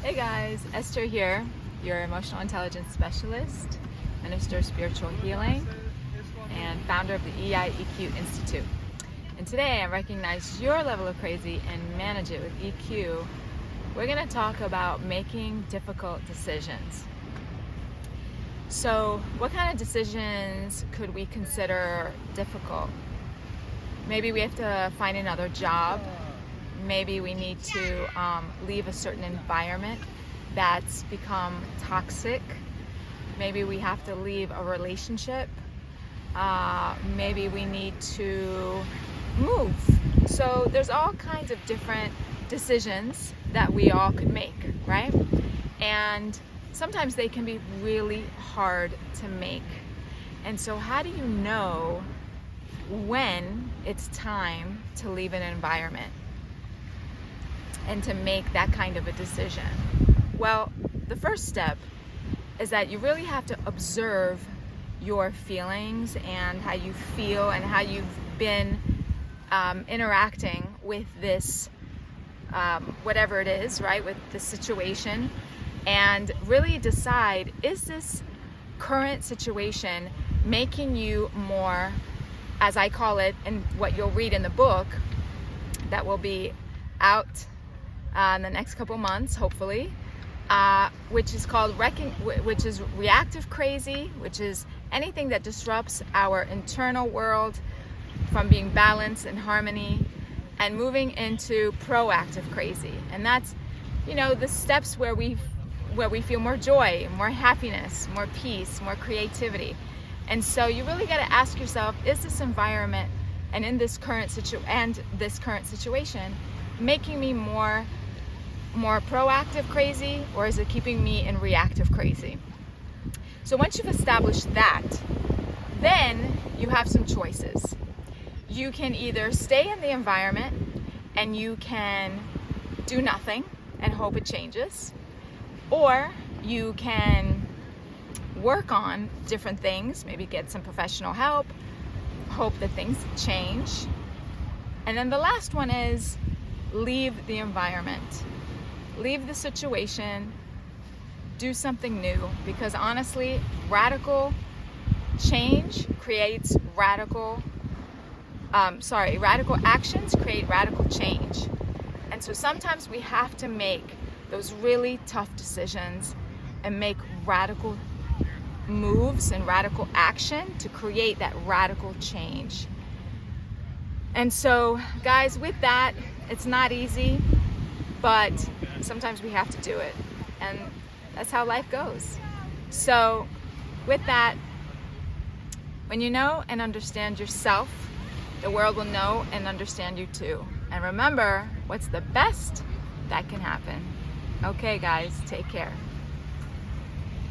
Hey guys, Esther here, your emotional intelligence specialist, minister of spiritual healing, and founder of the EIEQ Institute. And today, I recognize your level of crazy and manage it with EQ. We're going to talk about making difficult decisions. So, what kind of decisions could we consider difficult? Maybe we have to find another job. Maybe we need to leave a certain environment that's become toxic. Maybe we have to leave a relationship. Maybe we need to move. So there's all kinds of different decisions that we all could make, right? And sometimes they can be really hard to make. And so how do you know when it's time to leave an environment and to make that kind of a decision? Well, the first step is that you really have to observe your feelings and how you feel and how you've been interacting with this, whatever it is, right, with the situation, and really decide, is this current situation making you more, as I call it, and what you'll read in the book that will be out in the next couple months, hopefully, which is called which is reactive crazy, which is anything that disrupts our internal world from being balanced and harmony, and moving into proactive crazy. And that's, the steps where we feel more joy, more happiness, more peace, more creativity. And so you really got to ask yourself, is this environment and in this current situation making me more proactive crazy, or is it keeping me in reactive crazy? So once you've established that, then you have some choices. You can either stay in the environment and you can do nothing and hope it changes, or you can work on different things, maybe get some professional help, hope that things change. And then the last one is leave the environment. Leave the situation, do something new, because honestly, radical change creates radical actions create radical change. And so sometimes we have to make those really tough decisions and make radical moves and radical action to create that radical change. And so, guys, with that, it's not easy, but sometimes we have to do it, and that's how life goes. So with that, when you know and understand yourself, the world will know and understand you too. And remember, what's the best that can happen? Okay guys, take care.